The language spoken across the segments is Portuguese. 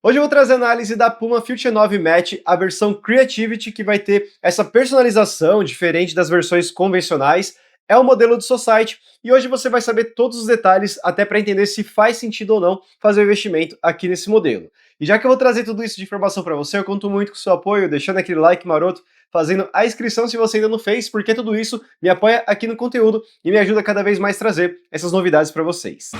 Hoje eu vou trazer a análise da Puma Future 9 Match, a versão Creativity, que vai ter essa personalização diferente das versões convencionais. É o modelo do Society e hoje você vai saber todos os detalhes até para entender se faz sentido ou não fazer o investimento aqui nesse modelo. E já que eu vou trazer tudo isso de informação para você, eu conto muito com o seu apoio, deixando aquele like maroto, fazendo a inscrição se você ainda não fez, porque tudo isso me apoia aqui no conteúdo e me ajuda cada vez mais a trazer essas novidades para vocês.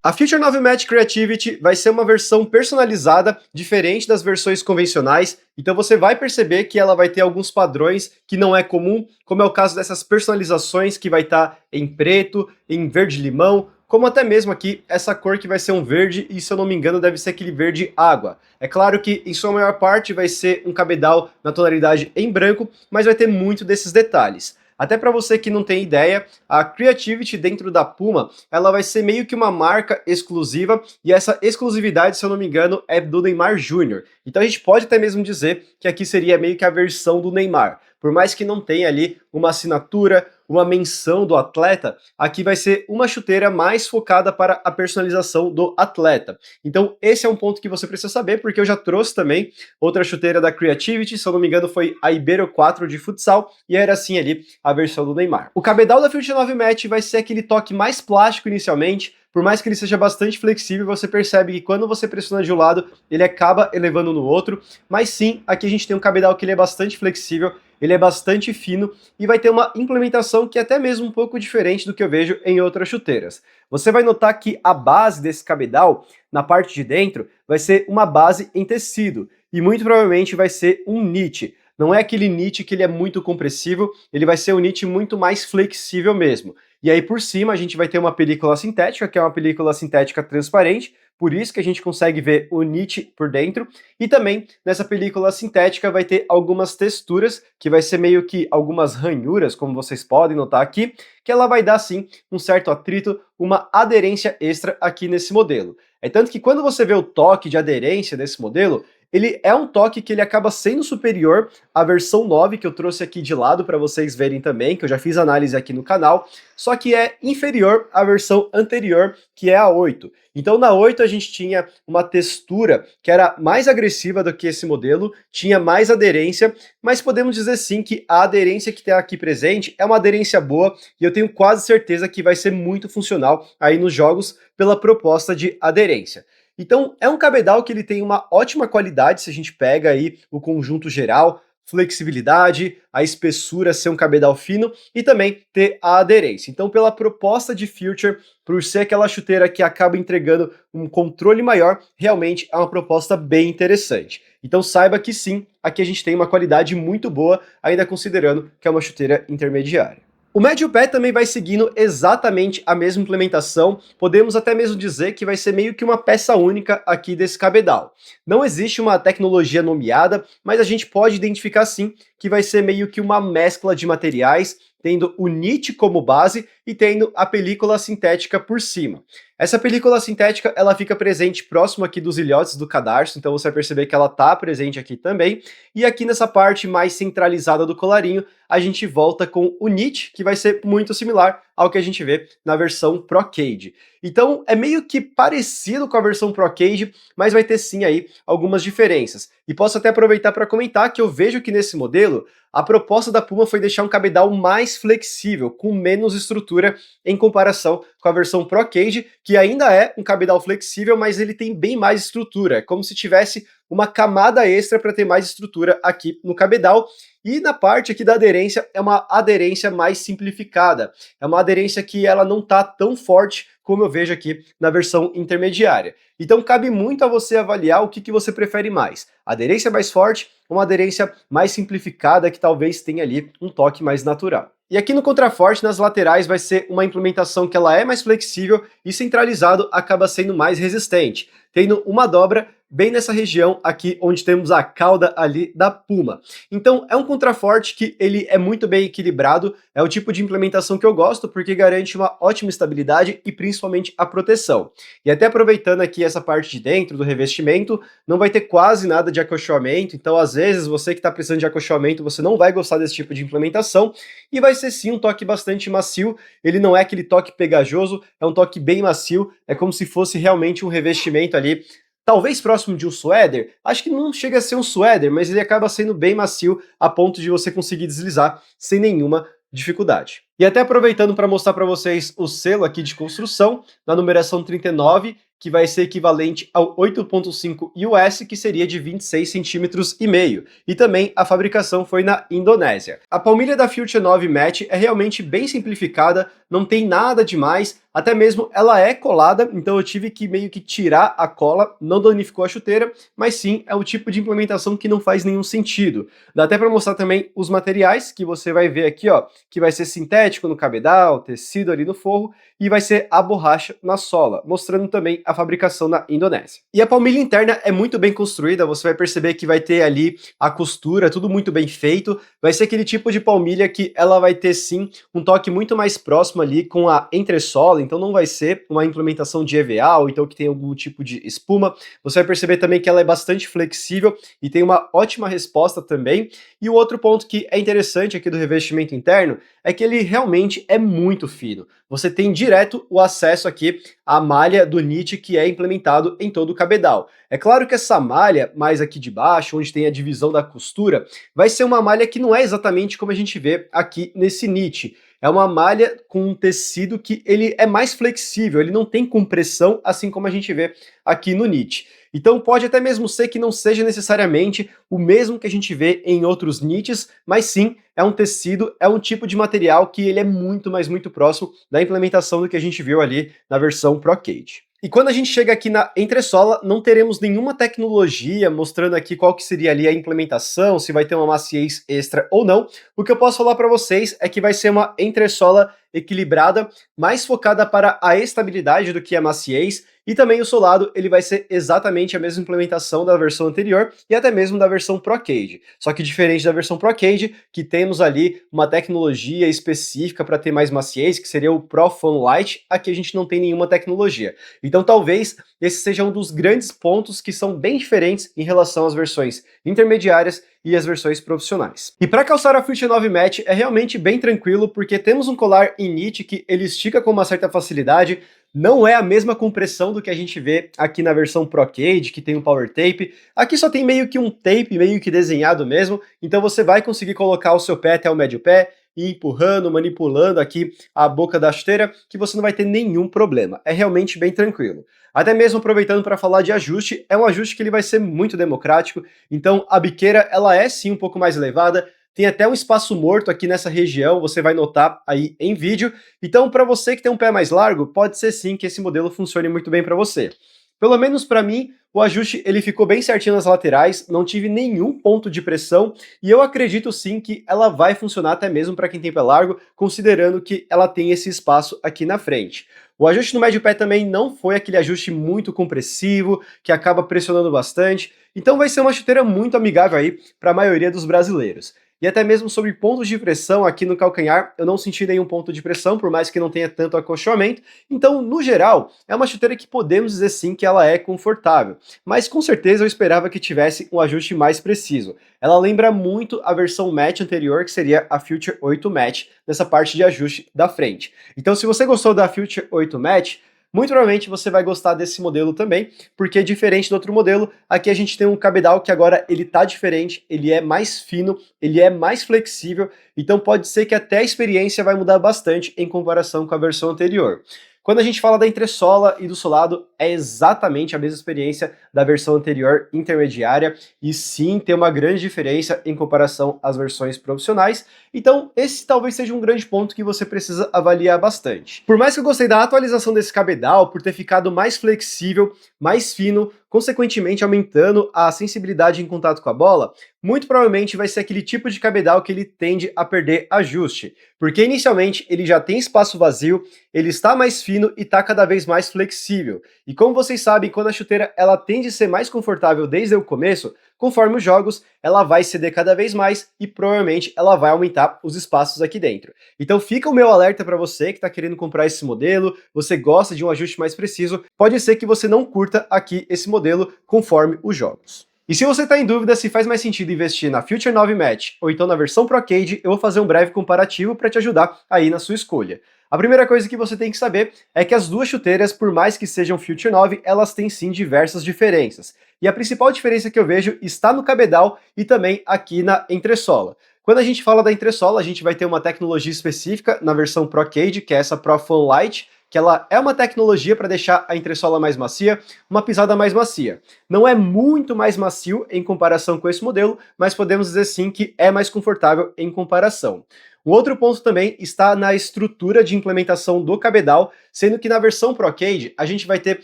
A Future 9 Match Creativity vai ser uma versão personalizada, diferente das versões convencionais, então você vai perceber que ela vai ter alguns padrões que não é comum, como é o caso dessas personalizações que vai estar em preto, em verde-limão, como até mesmo aqui essa cor que vai ser um verde e, se eu não me engano, deve ser aquele verde água. É claro que em sua maior parte vai ser um cabedal na tonalidade em branco, mas vai ter muito desses detalhes. Até para você que não tem ideia, a Creativity dentro da Puma, ela vai ser meio que uma marca exclusiva, e essa exclusividade, se eu não me engano, é do Neymar Júnior. Então a gente pode até mesmo dizer que aqui seria meio que a versão do Neymar. Por mais que não tenha ali uma assinatura, uma menção do atleta, aqui vai ser uma chuteira mais focada para a personalização do atleta. Então esse é um ponto que você precisa saber, porque eu já trouxe também outra chuteira da Creativity, se eu não me engano foi a Ibero 4 de futsal, e era assim ali a versão do Neymar. O cabedal da Future 9 Match vai ser aquele toque mais plástico inicialmente, por mais que ele seja bastante flexível, você percebe que quando você pressiona de um lado, ele acaba elevando no outro, mas sim, aqui a gente tem um cabedal que ele é bastante flexível, ele é bastante fino e vai ter uma implementação que é até mesmo um pouco diferente do que eu vejo em outras chuteiras. Você vai notar que a base desse cabedal, na parte de dentro, vai ser uma base em tecido e muito provavelmente vai ser um knit. Não é aquele knit que ele é muito compressivo, ele vai ser um knit muito mais flexível mesmo. E aí por cima a gente vai ter uma película sintética, que é uma película sintética transparente, por isso que a gente consegue ver o knit por dentro, e também nessa película sintética vai ter algumas texturas, que vai ser meio que algumas ranhuras, como vocês podem notar aqui, que ela vai dar sim um certo atrito, uma aderência extra aqui nesse modelo. É tanto que quando você vê o toque de aderência desse modelo, ele é um toque que ele acaba sendo superior à versão 9, que eu trouxe aqui de lado para vocês verem também, que eu já fiz análise aqui no canal, só que é inferior à versão anterior, que é a 8. Então na 8 a gente tinha uma textura que era mais agressiva do que esse modelo, tinha mais aderência, mas podemos dizer sim que a aderência que está aqui presente é uma aderência boa, e eu tenho quase certeza que vai ser muito funcional aí nos jogos pela proposta de aderência. Então é um cabedal que ele tem uma ótima qualidade se a gente pega aí o conjunto geral, flexibilidade, a espessura ser um cabedal fino e também ter a aderência. Então pela proposta de Future, por ser aquela chuteira que acaba entregando um controle maior, realmente é uma proposta bem interessante. Então saiba que sim, aqui a gente tem uma qualidade muito boa, ainda considerando que é uma chuteira intermediária. O médio pé também vai seguindo exatamente a mesma implementação, podemos até mesmo dizer que vai ser meio que uma peça única aqui desse cabedal. Não existe uma tecnologia nomeada, mas a gente pode identificar sim que vai ser meio que uma mescla de materiais, tendo o knit como base e tendo a película sintética por cima. Essa película sintética ela fica presente próximo aqui dos ilhotes do cadarço, então você vai perceber que ela está presente aqui também. E aqui nessa parte mais centralizada do colarinho, a gente volta com o knit, que vai ser muito similar ao que a gente vê na versão Pro Cade. Então é meio que parecido com a versão Pro Cade, mas vai ter sim aí algumas diferenças. E posso até aproveitar para comentar que eu vejo que nesse modelo, a proposta da Puma foi deixar um cabedal mais flexível, com menos estrutura em comparação com a versão Pro Cade, que ainda é um cabedal flexível, mas ele tem bem mais estrutura, é como se tivesse uma camada extra para ter mais estrutura aqui no cabedal. E na parte aqui da aderência, é uma aderência mais simplificada, é uma aderência que ela não está tão forte como eu vejo aqui na versão intermediária. Então cabe muito a você avaliar o que você prefere mais, aderência mais forte ou uma aderência mais simplificada que talvez tenha ali um toque mais natural. E aqui no contraforte, nas laterais, vai ser uma implementação que ela é mais flexível e centralizado acaba sendo mais resistente. tendo uma dobra bem nessa região aqui onde temos a cauda ali da Puma. Então é um contraforte que ele é muito bem equilibrado, é o tipo de implementação que eu gosto porque garante uma ótima estabilidade e principalmente a proteção. E até aproveitando aqui essa parte de dentro do revestimento, não vai ter quase nada de acolchoamento, então às vezes você que está precisando de acolchoamento, você não vai gostar desse tipo de implementação, e vai ser sim um toque bastante macio, ele não é aquele toque pegajoso, é um toque bem macio, é como se fosse realmente um revestimento ali, talvez próximo de um suéter, acho que não chega a ser um suéter, mas ele acaba sendo bem macio a ponto de você conseguir deslizar sem nenhuma dificuldade. E até aproveitando para mostrar para vocês o selo aqui de construção, na numeração 39, que vai ser equivalente ao 8.5 US, que seria de 26 centímetros e meio. E também a fabricação foi na Indonésia. A palmilha da Future 9 Match é realmente bem simplificada, não tem nada demais, até mesmo ela é colada, então eu tive que meio que tirar a cola, não danificou a chuteira, mas sim é o tipo de implementação que não faz nenhum sentido. Dá até para mostrar também os materiais, que você vai ver aqui, ó, que vai ser sintético no cabedal, tecido ali no forro, e vai ser a borracha na sola, mostrando também a fabricação na Indonésia. E a palmilha interna é muito bem construída, você vai perceber que vai ter ali a costura, tudo muito bem feito, vai ser aquele tipo de palmilha que ela vai ter sim um toque muito mais próximo ali com a entressola, então não vai ser uma implementação de EVA ou então que tem algum tipo de espuma. Você vai perceber também que ela é bastante flexível e tem uma ótima resposta também. E o outro ponto que é interessante aqui do revestimento interno é que ele realmente é muito fino. Você tem direto o acesso aqui à malha do knit que é implementado em todo o cabedal. É claro que essa malha, mais aqui de baixo, onde tem a divisão da costura, vai ser uma malha que não é exatamente como a gente vê aqui nesse knit. É uma malha com um tecido que ele é mais flexível, ele não tem compressão, assim como a gente vê aqui no knit. Então pode até mesmo ser que não seja necessariamente o mesmo que a gente vê em outros knits, mas sim é um tecido, é um tipo de material que ele é muito, mas muito próximo da implementação do que a gente viu ali na versão Pro Cage. E quando a gente chega aqui na entressola, não teremos nenhuma tecnologia mostrando aqui qual que seria ali a implementação, se vai ter uma maciez extra ou não. O que eu posso falar para vocês é que vai ser uma entressola equilibrada, mais focada para a estabilidade do que a maciez, e também o solado ele vai ser exatamente a mesma implementação da versão anterior e até mesmo da versão Pro Cage. Só que diferente da versão Pro Cage, que temos ali uma tecnologia específica para ter mais maciez, que seria o Pro Foam Light, aqui a gente não tem nenhuma tecnologia. Então talvez esse seja um dos grandes pontos que são bem diferentes em relação às versões intermediárias e as versões profissionais. E para calçar a Future 9 Match é realmente bem tranquilo, porque temos um colar em knit que ele estica com uma certa facilidade, não é a mesma compressão do que a gente vê aqui na versão Pro Cage, que tem um power tape. Aqui só tem meio que um tape, meio que desenhado mesmo, então você vai conseguir colocar o seu pé até o médio pé, e empurrando, manipulando aqui a boca da chuteira, que você não vai ter nenhum problema. É realmente bem tranquilo. Até mesmo aproveitando para falar de ajuste, é um ajuste que ele vai ser muito democrático, então a biqueira ela é sim um pouco mais elevada, tem até um espaço morto aqui nessa região, você vai notar aí em vídeo, então para você que tem um pé mais largo, pode ser sim que esse modelo funcione muito bem para você. Pelo menos para mim, o ajuste ele ficou bem certinho nas laterais, não tive nenhum ponto de pressão e eu acredito sim que ela vai funcionar até mesmo para quem tem pé largo, considerando que ela tem esse espaço aqui na frente. O ajuste no médio pé também não foi aquele ajuste muito compressivo, que acaba pressionando bastante, então vai ser uma chuteira muito amigável aí para a maioria dos brasileiros. E até mesmo sobre pontos de pressão aqui no calcanhar, eu não senti nenhum ponto de pressão, por mais que não tenha tanto acolchoamento. Então, no geral, é uma chuteira que podemos dizer sim que ela é confortável. Mas com certeza eu esperava que tivesse um ajuste mais preciso. Ela lembra muito a versão Match anterior, que seria a Future 8 Match, nessa parte de ajuste da frente. Então, se você gostou da Future 8 Match, muito provavelmente você vai gostar desse modelo também, porque diferente do outro modelo, aqui a gente tem um cabedal que agora ele tá diferente, ele é mais fino, ele é mais flexível, então pode ser que até a experiência vai mudar bastante em comparação com a versão anterior. Quando a gente fala da entressola e do solado, é exatamente a mesma experiência da versão anterior intermediária, e sim tem uma grande diferença em comparação às versões profissionais, então esse talvez seja um grande ponto que você precisa avaliar bastante. Por mais que eu gostei da atualização desse cabedal, por ter ficado mais flexível, mais fino, consequentemente aumentando a sensibilidade em contato com a bola, muito provavelmente vai ser aquele tipo de cabedal que ele tende a perder ajuste, porque inicialmente ele já tem espaço vazio, ele está mais fino e está cada vez mais flexível. E como vocês sabem, quando a chuteira ela tende a ser mais confortável desde o começo, conforme os jogos, ela vai ceder cada vez mais e provavelmente ela vai aumentar os espaços aqui dentro. Então fica o meu alerta para você que está querendo comprar esse modelo, você gosta de um ajuste mais preciso, pode ser que você não curta aqui esse modelo conforme os jogos. E se você está em dúvida se faz mais sentido investir na Future 9 Match ou então na versão Pro Cade, eu vou fazer um breve comparativo para te ajudar aí na sua escolha. A primeira coisa que você tem que saber é que as duas chuteiras, por mais que sejam Future 9, elas têm sim diversas diferenças. E a principal diferença que eu vejo está no cabedal e também aqui na entressola. Quando a gente fala da entressola, a gente vai ter uma tecnologia específica na versão Pro Cade, que é essa Pro Foam Light, que ela é uma tecnologia para deixar a entressola mais macia, uma pisada mais macia. Não é muito mais macio em comparação com esse modelo, mas podemos dizer sim que é mais confortável em comparação. Um outro ponto também está na estrutura de implementação do cabedal, sendo que na versão Pro Cade a gente vai ter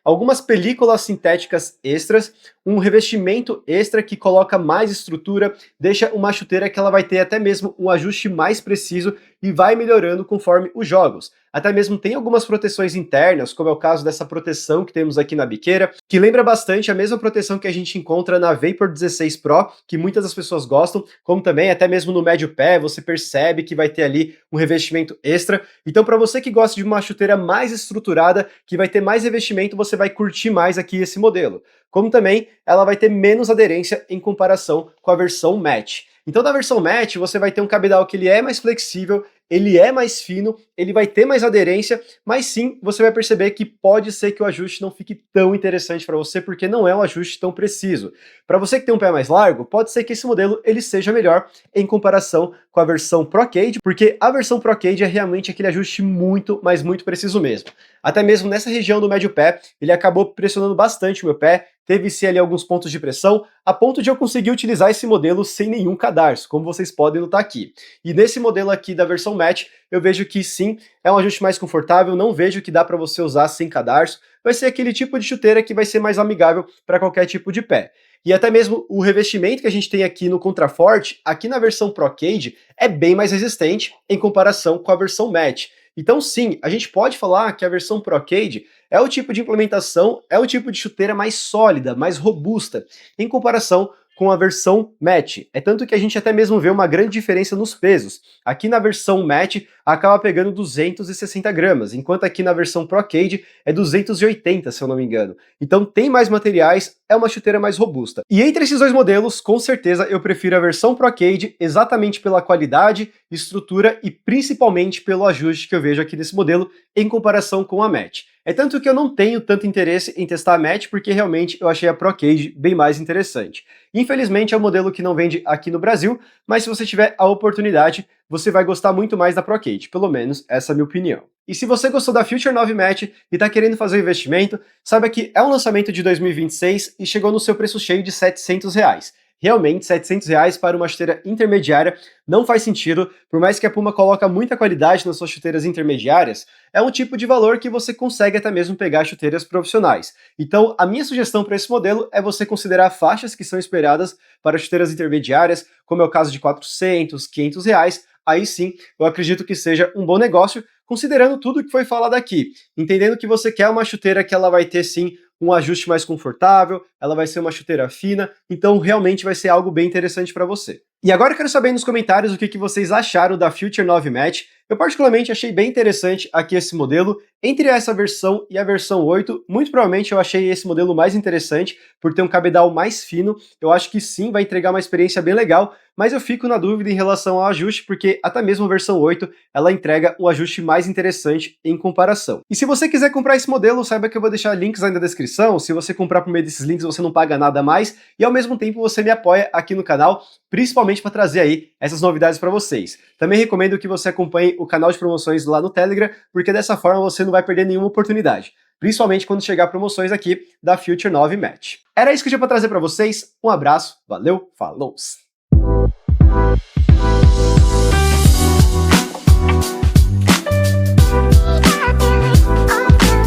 algumas películas sintéticas extras, um revestimento extra que coloca mais estrutura, deixa uma chuteira que ela vai ter até mesmo um ajuste mais preciso e vai melhorando conforme os jogos. Até mesmo tem algumas proteções internas, como é o caso dessa proteção que temos aqui na biqueira, que lembra bastante a mesma proteção que a gente encontra na Vapor 16 Pro, que muitas das pessoas gostam, como também até mesmo no médio pé, você percebe que vai ter ali um revestimento extra. Então para você que gosta de uma chuteira mais estruturada, que vai ter mais revestimento, você vai curtir mais aqui esse modelo. Como também ela vai ter menos aderência em comparação com a versão Match. Então na versão Match você vai ter um cabedal que ele é mais flexível, ele é mais fino, ele vai ter mais aderência, mas sim, você vai perceber que pode ser que o ajuste não fique tão interessante para você, porque não é um ajuste tão preciso. Para você que tem um pé mais largo, pode ser que esse modelo ele seja melhor em comparação com a versão Pro Cade, porque a versão Pro Cade é realmente aquele ajuste muito, mas muito preciso mesmo. Até mesmo nessa região do médio pé, ele acabou pressionando bastante o meu pé, teve-se ali alguns pontos de pressão, a ponto de eu conseguir utilizar esse modelo sem nenhum cadarço, como vocês podem notar aqui. E nesse modelo aqui da versão Match, eu vejo que sim, é um ajuste mais confortável, não vejo que dá para você usar sem cadarço, vai ser aquele tipo de chuteira que vai ser mais amigável para qualquer tipo de pé. E até mesmo o revestimento que a gente tem aqui no contraforte, aqui na versão Pro Cade, é bem mais resistente em comparação com a versão Match. Então sim, a gente pode falar que a versão Pro Cade é o tipo de implementação, é o tipo de chuteira mais sólida, mais robusta, em comparação com a versão Match. É tanto que a gente até mesmo vê uma grande diferença nos pesos. Aqui na versão Match acaba pegando 260 gramas, enquanto aqui na versão Pro Cade é 280, se eu não me engano. Então tem mais materiais, é uma chuteira mais robusta. E entre esses dois modelos, com certeza eu prefiro a versão Pro Cade exatamente pela qualidade, estrutura e principalmente pelo ajuste que eu vejo aqui nesse modelo em comparação com a Match. É tanto que eu não tenho tanto interesse em testar a Match, porque realmente eu achei a Pro Cade bem mais interessante. Infelizmente é um modelo que não vende aqui no Brasil, mas se você tiver a oportunidade, você vai gostar muito mais da Pro Cade, pelo menos essa é a minha opinião. E se você gostou da Future 9 Match e está querendo fazer um investimento, saiba que é um lançamento de 2026 e chegou no seu preço cheio de R$700. Realmente, R$700 para uma chuteira intermediária não faz sentido, por mais que a Puma coloca muita qualidade nas suas chuteiras intermediárias, é um tipo de valor que você consegue até mesmo pegar chuteiras profissionais. Então, a minha sugestão para esse modelo é você considerar faixas que são esperadas para chuteiras intermediárias, como é o caso de R$400, R$500, aí sim, eu acredito que seja um bom negócio, considerando tudo que foi falado aqui, entendendo que você quer uma chuteira que ela vai ter sim um ajuste mais confortável, ela vai ser uma chuteira fina, então realmente vai ser algo bem interessante para você. E agora eu quero saber nos comentários o que vocês acharam da Future 9 Match. Eu particularmente achei bem interessante aqui esse modelo. Entre essa versão e a versão 8, muito provavelmente eu achei esse modelo mais interessante, por ter um cabedal mais fino. Eu acho que sim, vai entregar uma experiência bem legal, mas eu fico na dúvida em relação ao ajuste, porque até mesmo a versão 8, ela entrega um ajuste mais interessante em comparação. E se você quiser comprar esse modelo, saiba que eu vou deixar links aí na descrição. Se você comprar por meio desses links, você não paga nada a mais, e ao mesmo tempo você me apoia aqui no canal, principalmente para trazer aí essas novidades para vocês. Também recomendo que você acompanhe o canal de promoções lá no Telegram, porque dessa forma você não vai perder nenhuma oportunidade, principalmente quando chegar promoções aqui da Future 9 Match. Era isso que eu tinha para trazer para vocês, um abraço, valeu, falou!